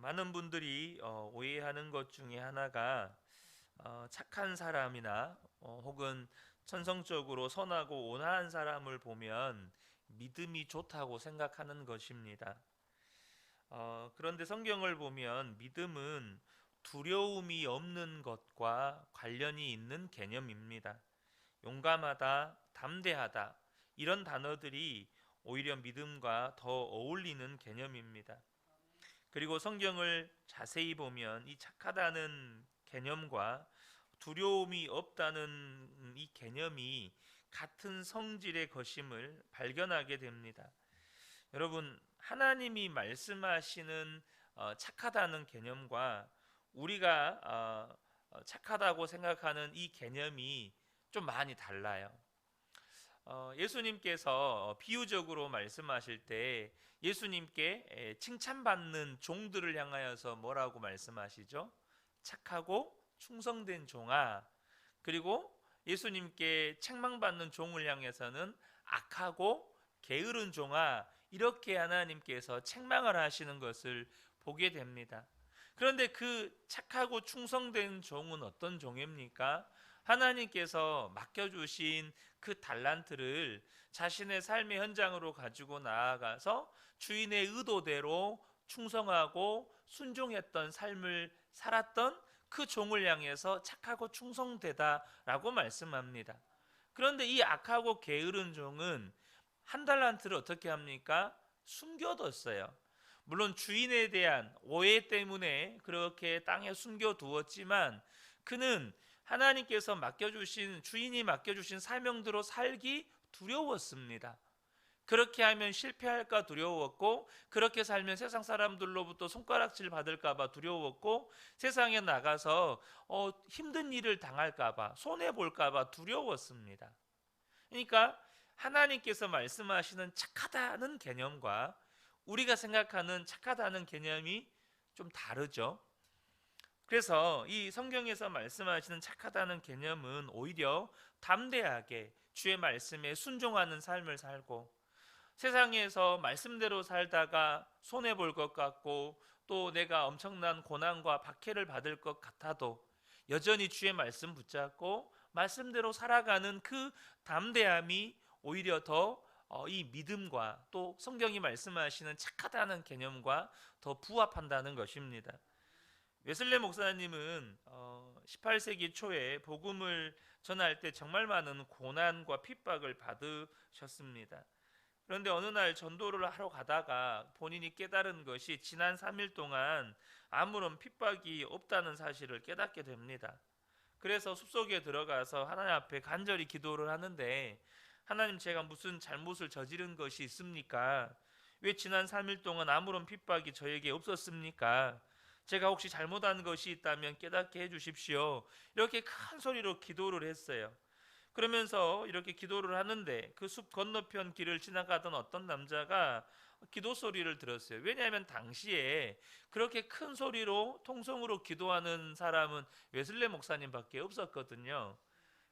많은 분들이 오해하는 것 중에 하나가 착한 사람이나 혹은 천성적으로 선하고 온화한 사람을 보면 믿음이 좋다고 생각하는 것입니다. 그런데 성경을 보면 믿음은 두려움이 없는 것과 관련이 있는 개념입니다. 용감하다, 담대하다 이런 단어들이 오히려 믿음과 더 어울리는 개념입니다. 그리고 성경을 자세히 보면 이 착하다는 개념과 두려움이 없다는 이 개념이 같은 성질의 것임을 발견하게 됩니다. 여러분, 하나님이 말씀하시는 착하다는 개념과 우리가 착하다고 생각하는 이 개념이 좀 많이 달라요. 예수님께서 비유적으로 말씀하실 때 예수님께 칭찬받는 종들을 향하여서 뭐라고 말씀하시죠? 착하고 충성된 종아. 그리고 예수님께 책망받는 종을 향해서는 악하고 게으른 종아, 이렇게 하나님께서 책망을 하시는 것을 보게 됩니다. 그런데 그 착하고 충성된 종은 어떤 종입니까? 하나님께서 맡겨주신 그 달란트를 자신의 삶의 현장으로 가지고 나아가서 주인의 의도대로 충성하고 순종했던 삶을 살았던 그 종을 향해서 착하고 충성되다라고 말씀합니다. 그런데 이 악하고 게으른 종은 한 달란트를 어떻게 합니까? 숨겨뒀어요. 물론 주인에 대한 오해 때문에 그렇게 땅에 숨겨두었지만 그는 하나님께서 맡겨주신, 주인이 맡겨주신 사명대로 살기 두려웠습니다. 그렇게 하면 실패할까 두려웠고, 그렇게 살면 세상 사람들로부터 손가락질 받을까봐 두려웠고, 세상에 나가서 힘든 일을 당할까봐, 손해볼까봐 두려웠습니다. 그러니까 하나님께서 말씀하시는 착하다는 개념과 우리가 생각하는 착하다는 개념이 좀 다르죠. 그래서 이 성경에서 말씀하시는 착하다는 개념은 오히려 담대하게 주의 말씀에 순종하는 삶을 살고, 세상에서 말씀대로 살다가 손해볼 것 같고 또 내가 엄청난 고난과 박해를 받을 것 같아도 여전히 주의 말씀 붙잡고 말씀대로 살아가는 그 담대함이 오히려 더 이 믿음과 또 성경이 말씀하시는 착하다는 개념과 더 부합한다는 것입니다. 웨슬레 목사님은 18세기 초에 복음을 전할 때 정말 많은 고난과 핍박을 받으셨습니다. 그런데 어느 날 전도를 하러 가다가 본인이 깨달은 것이 지난 3일 동안 아무런 핍박이 없다는 사실을 깨닫게 됩니다. 그래서 숲속에 들어가서 하나님 앞에 간절히 기도를 하는데, 하나님, 제가 무슨 잘못을 저지른 것이 있습니까? 왜 지난 3일 동안 아무런 핍박이 저에게 없었습니까? 제가 혹시 잘못한 것이 있다면 깨닫게 해주십시오. 이렇게 큰 소리로 기도를 했어요. 그러면서 이렇게 기도를 하는데 그 숲 건너편 길을 지나가던 어떤 남자가 기도 소리를 들었어요. 왜냐하면 당시에 그렇게 큰 소리로 통성으로 기도하는 사람은 웨슬레 목사님밖에 없었거든요.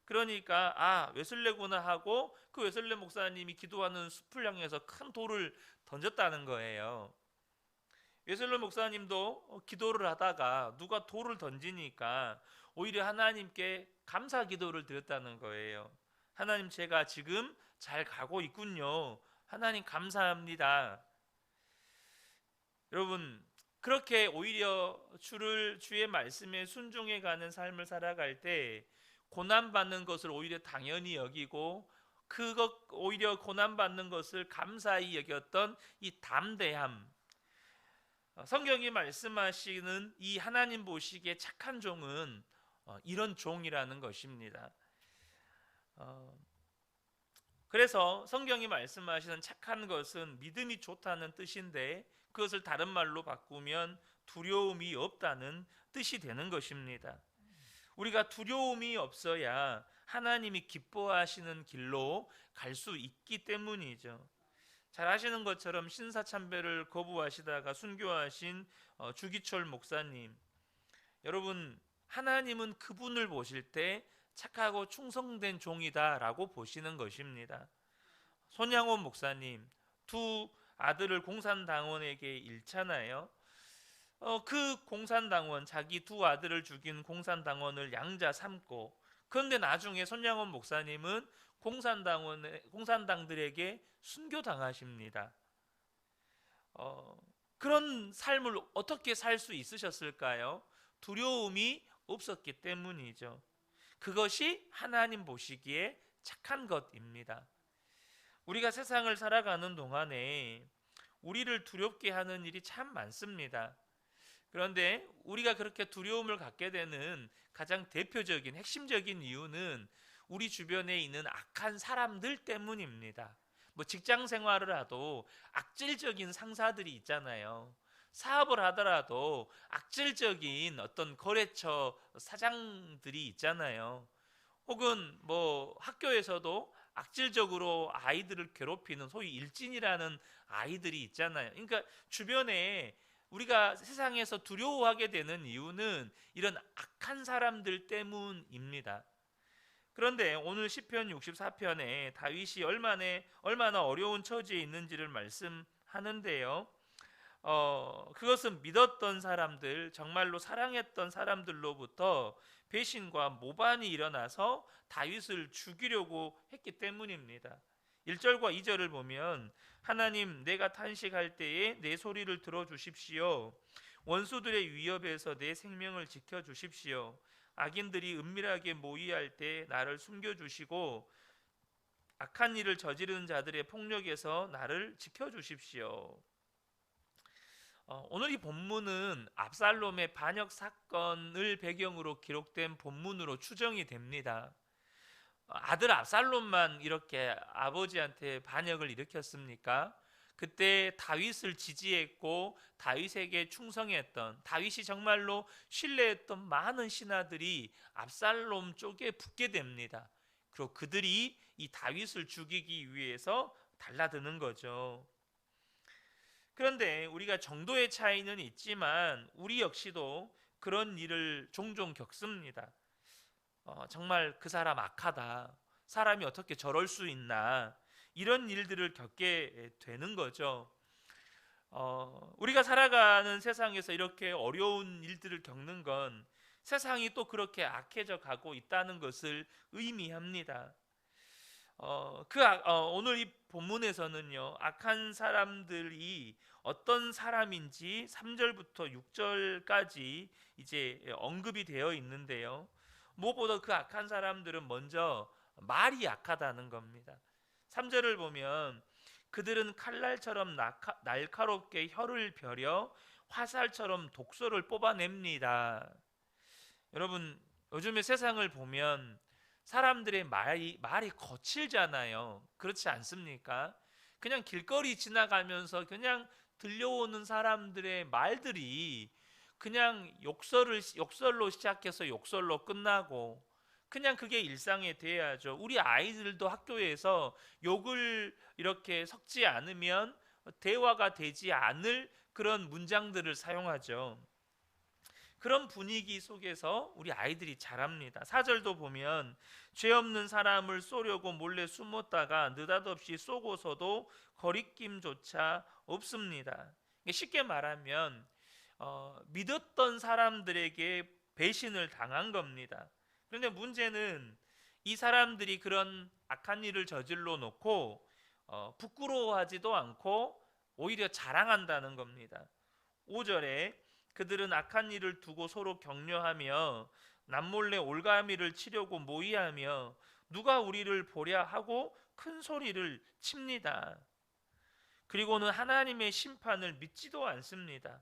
그러니까 웨슬레구나 하고 그 웨슬레 목사님이 기도하는 숲을 향해서 큰 돌을 던졌다는 거예요. 웨슬레 목사님도 기도를 하다가 누가 돌을 던지니까 오히려 하나님께 감사 기도를 드렸다는 거예요. 하나님, 제가 지금 잘 가고 있군요. 하나님 감사합니다. 여러분, 그렇게 오히려 주의 말씀에 순종해 가는 삶을 살아갈 때 고난 받는 것을 오히려 당연히 여기고, 그것 오히려 고난 받는 것을 감사히 여겼던 이 담대함, 성경이 말씀하시는 이 하나님 보시기에 착한 종은 이런 종이라는 것입니다. 그래서 성경이 말씀하시는 착한 것은 믿음이 좋다는 뜻인데, 그것을 다른 말로 바꾸면 두려움이 없다는 뜻이 되는 것입니다. 우리가 두려움이 없어야 하나님이 기뻐하시는 길로 갈 수 있기 때문이죠. 잘 아시는 것처럼 신사참배를 거부하시다가 순교하신 주기철 목사님, 여러분, 하나님은 그분을 보실 때 착하고 충성된 종이다라고 보시는 것입니다. 손양원 목사님, 두 아들을 공산당원에게 잃잖아요. 그 공산당원, 자기 두 아들을 죽인 공산당원을 양자 삼고, 그런데 나중에 손양원 목사님은 공산당들에게 순교당하십니다. 그런 삶을 어떻게 살 수 있으셨을까요? 두려움이 없었기 때문이죠. 그것이 하나님 보시기에 착한 것입니다. 우리가 세상을 살아가는 동안에 우리를 두렵게 하는 일이 참 많습니다. 그런데 우리가 그렇게 두려움을 갖게 되는 가장 대표적인 핵심적인 이유는 우리 주변에 있는 악한 사람들 때문입니다. 뭐 직장 생활을 하도 악질적인 상사들이 있잖아요. 사업을 하더라도 악질적인 어떤 거래처 사장들이 있잖아요. 혹은 뭐 학교에서도 악질적으로 아이들을 괴롭히는 소위 일진이라는 아이들이 있잖아요. 그러니까 주변에 우리가 세상에서 두려워하게 되는 이유는 이런 악한 사람들 때문입니다. 그런데 오늘 시편 64편에 다윗이 얼마나 어려운 처지에 있는지를 말씀하는데요. 그것은 믿었던 사람들, 정말로 사랑했던 사람들로부터 배신과 모반이 일어나서 다윗을 죽이려고 했기 때문입니다. 1절과 2절을 보면 하나님, 내가 탄식할 때에 내 소리를 들어주십시오. 원수들의 위협에서 내 생명을 지켜주십시오. 악인들이 은밀하게 모의할 때 나를 숨겨주시고 악한 일을 저지르는 자들의 폭력에서 나를 지켜주십시오. 오늘 이 본문은 압살롬의 반역 사건을 배경으로 기록된 본문으로 추정이 됩니다. 아들 압살롬만 이렇게 아버지한테 반역을 일으켰습니까? 그때 다윗을 지지했고 다윗에게 충성했던, 다윗이 정말로 신뢰했던 많은 신하들이 압살롬 쪽에 붙게 됩니다. 그리고 그들이 이 다윗을 죽이기 위해서 달라드는 거죠. 그런데 우리가 정도의 차이는 있지만 우리 역시도 그런 일을 종종 겪습니다. 정말 그 사람 악하다, 사람이 어떻게 저럴 수 있나, 이런 일들을 겪게 되는 거죠. 우리가 살아가는 세상에서 이렇게 어려운 일들을 겪는 건 세상이 또 그렇게 악해져 가고 있다는 것을 의미합니다. 오늘 이 본문에서는요, 악한 사람들이 어떤 사람인지 3절부터 6절까지 이제 언급이 되어 있는데요. 무엇보다 그 악한 사람들은 먼저 말이 약하다는 겁니다. 3절을 보면 그들은 칼날처럼 날카롭게 혀를 벼려 화살처럼 독소를 뽑아냅니다. 여러분, 요즘에 세상을 보면 사람들의 말이 거칠잖아요. 그렇지 않습니까? 그냥 길거리 지나가면서 그냥 들려오는 사람들의 말들이 그냥 욕설로 시작해서 욕설로 끝나고, 그냥 그게 일상에 돼야죠. 우리 아이들도 학교에서 욕을 이렇게 섞지 않으면 대화가 되지 않을 그런 문장들을 사용하죠. 그런 분위기 속에서 우리 아이들이 자랍니다. 4절도 보면 죄 없는 사람을 쏘려고 몰래 숨었다가 느닷없이 쏘고서도 거리낌조차 없습니다. 쉽게 말하면 믿었던 사람들에게 배신을 당한 겁니다. 그런데 문제는 이 사람들이 그런 악한 일을 저질러 놓고 부끄러워하지도 않고 오히려 자랑한다는 겁니다. 5절에 그들은 악한 일을 두고 서로 격려하며 남몰래 올가미를 치려고 모의하며 누가 우리를 보랴 하고 큰 소리를 칩니다. 그리고는 하나님의 심판을 믿지도 않습니다.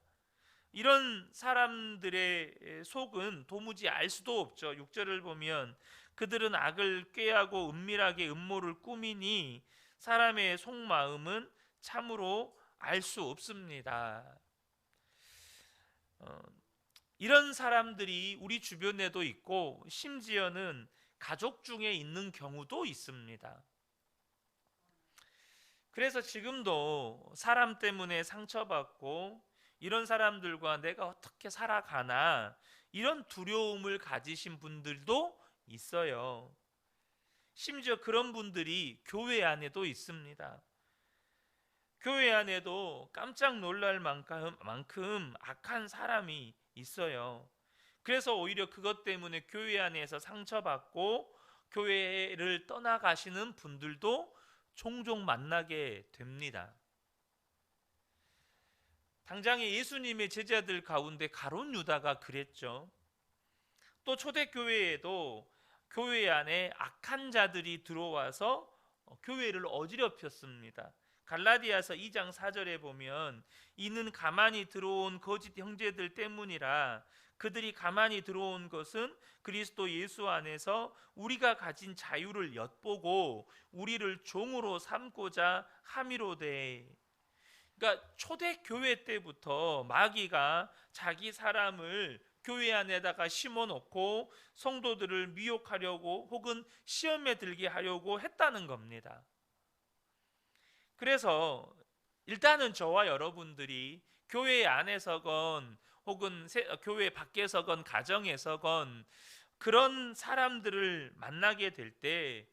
이런 사람들의 속은 도무지 알 수도 없죠. 6절을 보면 그들은 악을 꾀하고 은밀하게 음모를 꾸미니 사람의 속마음은 참으로 알 수 없습니다. 이런 사람들이 우리 주변에도 있고 심지어는 가족 중에 있는 경우도 있습니다. 그래서 지금도 사람 때문에 상처받고 이런 사람들과 내가 어떻게 살아가나, 이런 두려움을 가지신 분들도 있어요. 심지어 그런 분들이 교회 안에도 있습니다. 교회 안에도 깜짝 놀랄 만큼 악한 사람이 있어요. 그래서 오히려 그것 때문에 교회 안에서 상처받고 교회를 떠나가시는 분들도 종종 만나게 됩니다. 당장에 예수님의 제자들 가운데 가룟 유다가 그랬죠. 또 초대교회에도 교회 안에 악한 자들이 들어와서 교회를 어지럽혔습니다. 갈라디아서 2장 4절에 보면 이는 가만히 들어온 거짓 형제들 때문이라 그들이 가만히 들어온 것은 그리스도 예수 안에서 우리가 가진 자유를 엿보고 우리를 종으로 삼고자 함이로되. 그러니까 초대교회 때부터 마귀가 자기 사람을 교회 안에다가 심어놓고 성도들을 미혹하려고 혹은 시험에 들게 하려고 했다는 겁니다. 그래서 일단은 저와 여러분들이 교회 안에서건 혹은 교회 밖에서건 가정에서건 그런 사람들을 만나게 될 때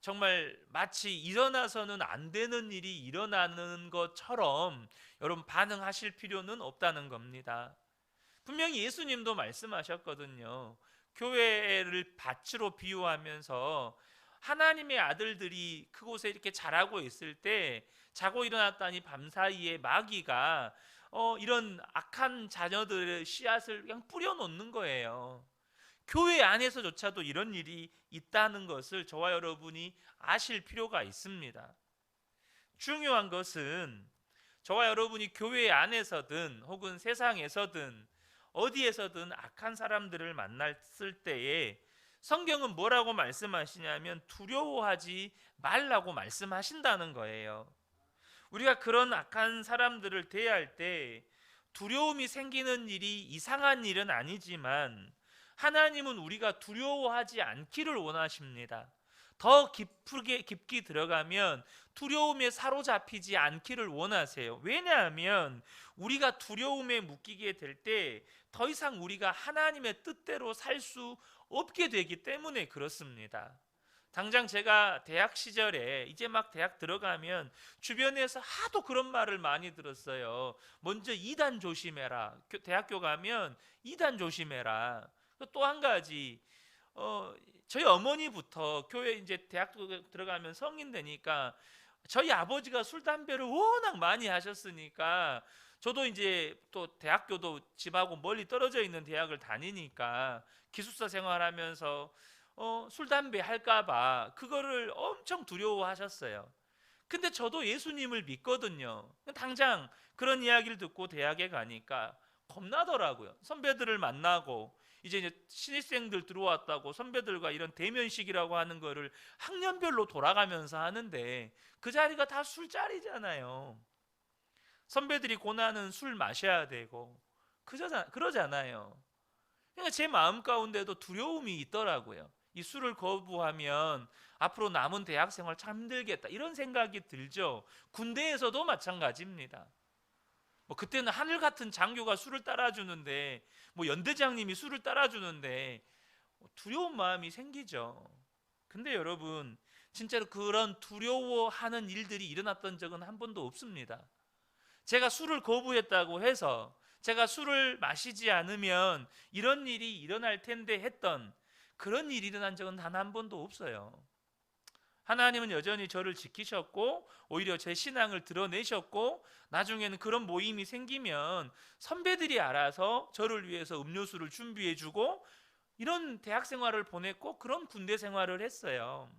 정말 마치 일어나서는 안 되는 일이 일어나는 것처럼 여러분 반응하실 필요는 없다는 겁니다. 분명히 예수님도 말씀하셨거든요. 교회를 밭으로 비유하면서 하나님의 아들들이 그곳에 이렇게 자라고 있을 때 자고 일어났다니 밤사이에 마귀가 이런 악한 자녀들의 씨앗을 그냥 뿌려놓는 거예요. 교회 안에서조차도 이런 일이 있다는 것을 저와 여러분이 아실 필요가 있습니다. 중요한 것은 저와 여러분이 교회 안에서든 혹은 세상에서든 어디에서든 악한 사람들을 만났을 때에 성경은 뭐라고 말씀하시냐면 두려워하지 말라고 말씀하신다는 거예요. 우리가 그런 악한 사람들을 대할 때 두려움이 생기는 일이 이상한 일은 아니지만 하나님은 우리가 두려워하지 않기를 원하십니다. 더 깊이 들어가면 두려움에 사로잡히지 않기를 원하세요. 왜냐하면 우리가 두려움에 묶이게 될 때 더 이상 우리가 하나님의 뜻대로 살 수 없게 되기 때문에 그렇습니다. 당장 제가 대학 시절에 이제 막 대학 들어가면 주변에서 하도 그런 말을 많이 들었어요. 먼저 이단 조심해라. 대학교 가면 이단 조심해라. 또 한 가지 저희 어머니부터 교회 이제 대학 들어가면 성인 되니까 저희 아버지가 술 담배를 워낙 많이 하셨으니까 저도 이제 또 대학교도 집하고 멀리 떨어져 있는 대학을 다니니까 기숙사 생활하면서 술 담배 할까봐 그거를 엄청 두려워하셨어요. 근데 저도 예수님을 믿거든요. 당장 그런 이야기를 듣고 대학에 가니까 겁나더라고요. 선배들을 만나고 이제 신입생들 들어왔다고 선배들과 이런 대면식이라고 하는 거를 학년별로 돌아가면서 하는데 그 자리가 다 술자리잖아요. 선배들이 고나는 술 마셔야 되고 그러잖아요. 그러니까 제 마음 가운데도 두려움이 있더라고요. 이 술을 거부하면 앞으로 남은 대학 생활 참 힘들겠다 이런 생각이 들죠. 군대에서도 마찬가지입니다. 뭐 그때는 하늘 같은 장교가 술을 따라주는데 뭐 연대장님이 술을 따라주는데 두려운 마음이 생기죠. 근데 여러분 진짜로 그런 두려워하는 일들이 일어났던 적은 한 번도 없습니다. 제가 술을 거부했다고 해서 제가 술을 마시지 않으면 이런 일이 일어날 텐데 했던 그런 일이 일어난 적은 단 한 번도 없어요. 하나님은 여전히 저를 지키셨고 오히려 제 신앙을 드러내셨고 나중에는 그런 모임이 생기면 선배들이 알아서 저를 위해서 음료수를 준비해주고 이런 대학 생활을 보냈고 그런 군대 생활을 했어요.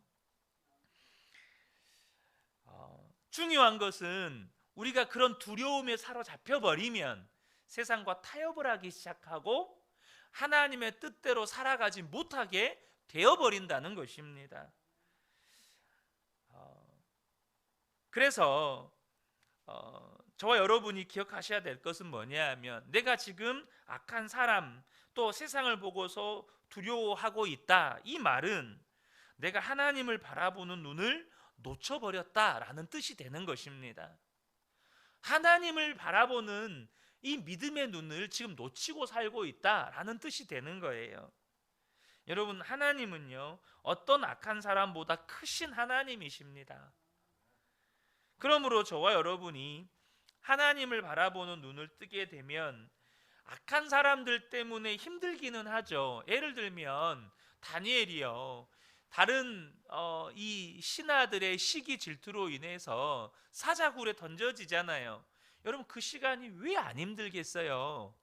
중요한 것은 우리가 그런 두려움에 사로잡혀 버리면 세상과 타협을 하기 시작하고 하나님의 뜻대로 살아가지 못하게 되어버린다는 것입니다. 그래서 저와 여러분이 기억하셔야 될 것은 뭐냐 하면 내가 지금 악한 사람 또 세상을 보고서 두려워하고 있다 이 말은 내가 하나님을 바라보는 눈을 놓쳐버렸다라는 뜻이 되는 것입니다. 하나님을 바라보는 이 믿음의 눈을 지금 놓치고 살고 있다라는 뜻이 되는 거예요. 여러분 하나님은요 어떤 악한 사람보다 크신 하나님이십니다. 그러므로 저와 여러분이 하나님을 바라보는 눈을 뜨게 되면 악한 사람들 때문에 힘들기는 하죠. 예를 들면 다니엘이요, 다른 이 신하들의 시기 질투로 인해서 사자굴에 던져지잖아요. 여러분, 그 시간이 왜 안 힘들겠어요?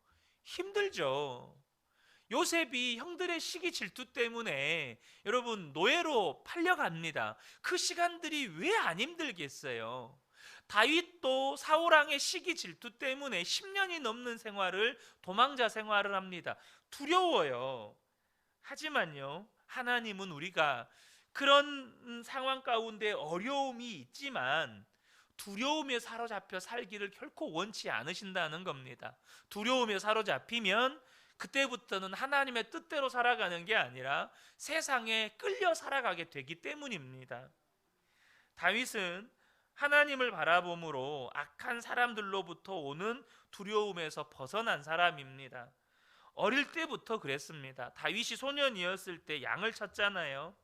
힘들죠. 요셉이 형들의 시기 질투 때문에 여러분 노예로 팔려갑니다. 그 시간들이 왜 안 힘들겠어요? 다윗도 사울왕의 시기 질투 때문에 10년이 넘는 생활을, 도망자 생활을 합니다. 두려워요. 하지만요, 하나님은 우리가 그런 상황 가운데 어려움이 있지만 두려움에 사로잡혀 살기를 결코 원치 않으신다는 겁니다. 두려움에 사로잡히면 그때부터는 하나님의 뜻대로 살아가는 게 아니라 세상에 끌려 살아가게 되기 때문입니다. 다윗은 하나님을 바라봄으로 악한 사람들로부터 오는 두려움에서 벗어난 사람입니다. 어릴 때부터 그랬습니다. 다윗이 소년이었을 때 양을 쳤잖아요.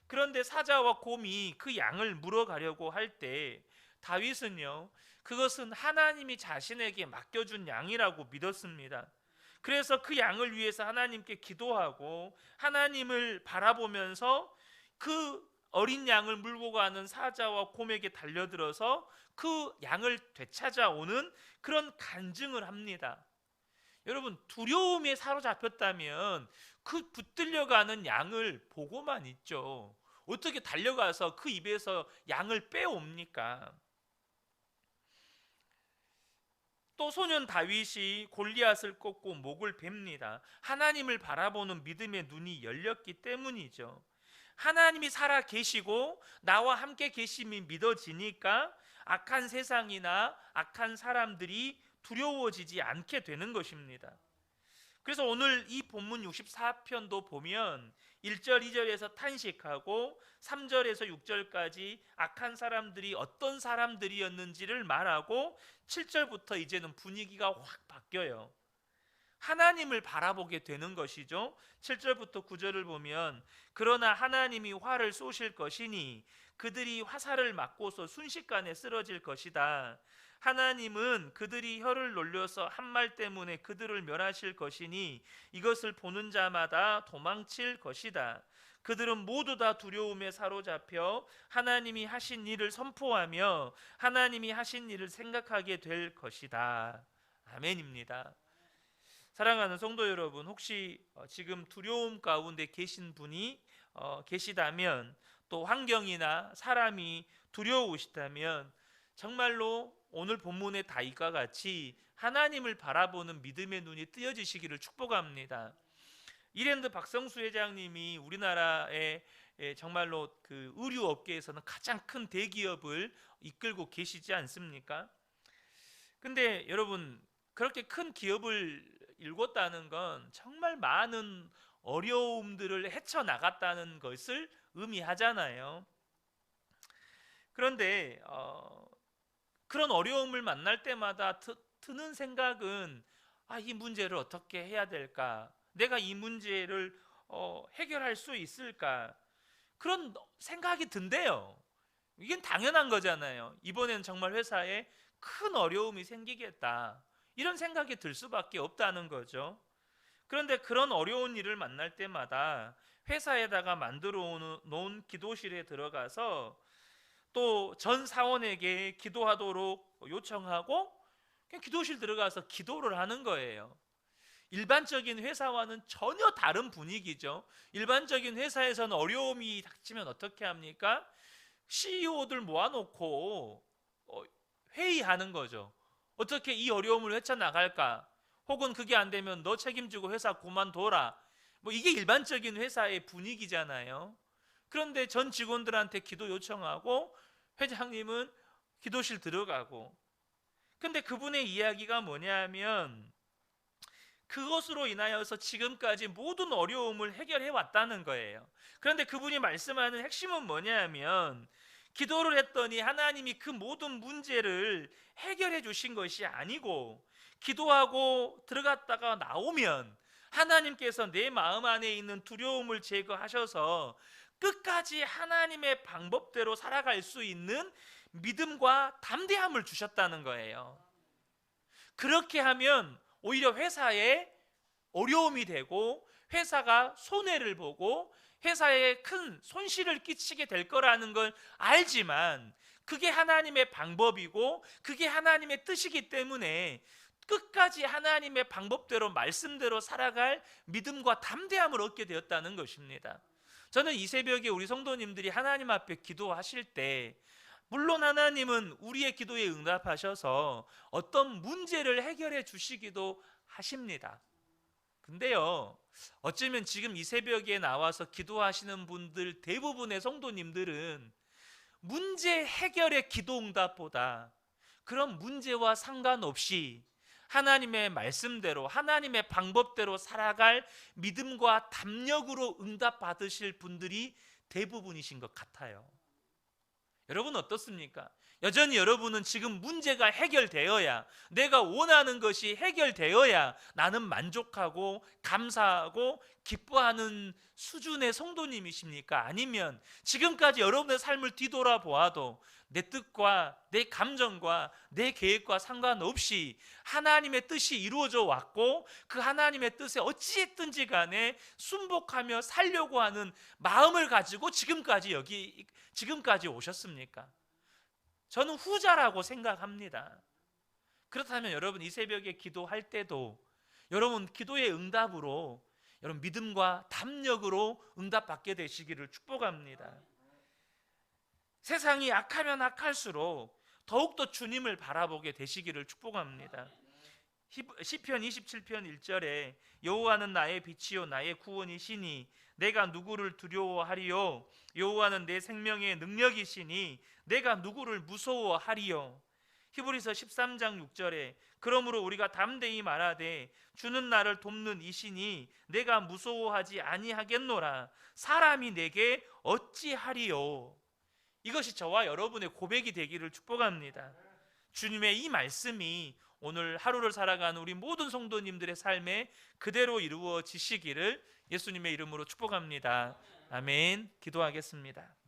그런데 사자와 곰이 그 양을 물어가려고 할 때 다윗은요, 그것은 하나님이 자신에게 맡겨준 양이라고 믿었습니다. 그래서 그 양을 위해서 하나님께 기도하고 하나님을 바라보면서 그 어린 양을 물고 가는 사자와 곰에게 달려들어서 그 양을 되찾아오는 그런 간증을 합니다. 여러분, 두려움에 사로잡혔다면 그 붙들려가는 양을 보고만 있죠. 어떻게 달려가서 그 입에서 양을 빼옵니까? 또 소년 다윗이 골리앗을 꺾고 목을 뱁니다. 하나님을 바라보는 믿음의 눈이 열렸기 때문이죠. 하나님이 살아 계시고 나와 함께 계심이 믿어지니까 악한 세상이나 악한 사람들이 두려워지지 않게 되는 것입니다. 그래서 오늘 이 본문 64편도 보면 1절 2절에서 탄식하고 3절에서 6절까지 악한 사람들이 어떤 사람들이었는지를 말하고 7절부터 이제는 분위기가 확 바뀌어요. 하나님을 바라보게 되는 것이죠. 7절부터 9절을 보면 그러나 하나님이 활을 쏘실 것이니 그들이 화살을 맞고서 순식간에 쓰러질 것이다. 하나님은 그들이 혀를 놀려서 한 말 때문에 그들을 멸하실 것이니 이것을 보는 자마다 도망칠 것이다. 그들은 모두 다 두려움에 사로잡혀 하나님이 하신 일을 선포하며 하나님이 하신 일을 생각하게 될 것이다. 아멘입니다. 사랑하는 성도 여러분, 혹시 지금 두려움 가운데 계신 분이 계시다면, 또 환경이나 사람이 두려우시다면 정말로 오늘 본문의 다윗과 같이 하나님을 바라보는 믿음의 눈이 뜨여지시기를 축복합니다. 이랜드 박성수 회장님이 우리나라의 정말로 그 의류 업계에서는 가장 큰 대기업을 이끌고 계시지 않습니까? 근데 여러분, 그렇게 큰 기업을 일궜다는 건 정말 많은 어려움들을 헤쳐나갔다는 것을 의미하잖아요. 그런데 그런 어려움을 만날 때마다 드는 생각은, 이 문제를 어떻게 해야 될까? 내가 이 문제를 해결할 수 있을까? 그런 생각이 든대요. 이건 당연한 거잖아요. 이번에는 정말 회사에 큰 어려움이 생기겠다, 이런 생각이 들 수밖에 없다는 거죠. 그런데 그런 어려운 일을 만날 때마다 회사에다가 만들어 놓은 기도실에 들어가서 또 전 사원에게 기도하도록 요청하고 그냥 기도실 들어가서 기도를 하는 거예요. 일반적인 회사와는 전혀 다른 분위기죠. 일반적인 회사에서는 어려움이 닥치면 어떻게 합니까? CEO들 모아놓고 회의하는 거죠. 어떻게 이 어려움을 헤쳐나갈까? 혹은 그게 안 되면 너 책임지고 회사 그만둬라. 이게 일반적인 회사의 분위기잖아요. 그런데 전 직원들한테 기도 요청하고 회장님은 기도실 들어가고, 근데 그분의 이야기가 뭐냐면 그것으로 인하여서 지금까지 모든 어려움을 해결해 왔다는 거예요. 그런데 그분이 말씀하는 핵심은 뭐냐면 기도를 했더니 하나님이 그 모든 문제를 해결해 주신 것이 아니고, 기도하고 들어갔다가 나오면 하나님께서 내 마음 안에 있는 두려움을 제거하셔서 끝까지 하나님의 방법대로 살아갈 수 있는 믿음과 담대함을 주셨다는 거예요. 그렇게 하면 오히려 회사에 어려움이 되고 회사가 손해를 보고 회사에 큰 손실을 끼치게 될 거라는 걸 알지만 그게 하나님의 방법이고 그게 하나님의 뜻이기 때문에 끝까지 하나님의 방법대로 말씀대로 살아갈 믿음과 담대함을 얻게 되었다는 것입니다. 저는 이 새벽에 우리 성도님들이 하나님 앞에 기도하실 때 물론 하나님은 우리의 기도에 응답하셔서 어떤 문제를 해결해 주시기도 하십니다. 근데요, 어쩌면 지금 이 새벽에 나와서 기도하시는 분들 대부분의 성도님들은 문제 해결의 기도 응답보다 그런 문제와 상관없이 하나님의 말씀대로 하나님의 방법대로 살아갈 믿음과 담력으로 응답받으실 분들이 대부분이신 것 같아요. 여러분 어떻습니까? 여전히 여러분은 지금 문제가 해결되어야, 내가 원하는 것이 해결되어야 나는 만족하고 감사하고 기뻐하는 수준의 성도님이십니까? 아니면 지금까지 여러분의 삶을 뒤돌아보아도 내 뜻과 내 감정과 내 계획과 상관없이 하나님의 뜻이 이루어져 왔고 그 하나님의 뜻에 어찌했든지 간에 순복하며 살려고 하는 마음을 가지고 지금까지 오셨습니까? 저는 후자라고 생각합니다. 그렇다면 여러분 이 새벽에 기도할 때도 여러분 기도의 응답으로 여러분 믿음과 담력으로 응답받게 되시기를 축복합니다. 세상이 악하면 악할수록 더욱더 주님을 바라보게 되시기를 축복합니다. 시편 27편 1절에 여호와는 나의 빛이요 나의 구원이시니 내가 누구를 두려워하리요 여호와는 내 생명의 능력이시니 내가 누구를 무서워하리요. 히브리서 13장 6절에 그러므로 우리가 담대히 말하되 주는 나를 돕는 이시니 내가 무서워하지 아니하겠노라. 사람이 내게 어찌하리요. 이것이 저와 여러분의 고백이 되기를 축복합니다. 주님의 이 말씀이 오늘 하루를 살아가는 우리 모든 성도님들의 삶에 그대로 이루어지시기를 예수님의 이름으로 축복합니다. 아멘. 기도하겠습니다.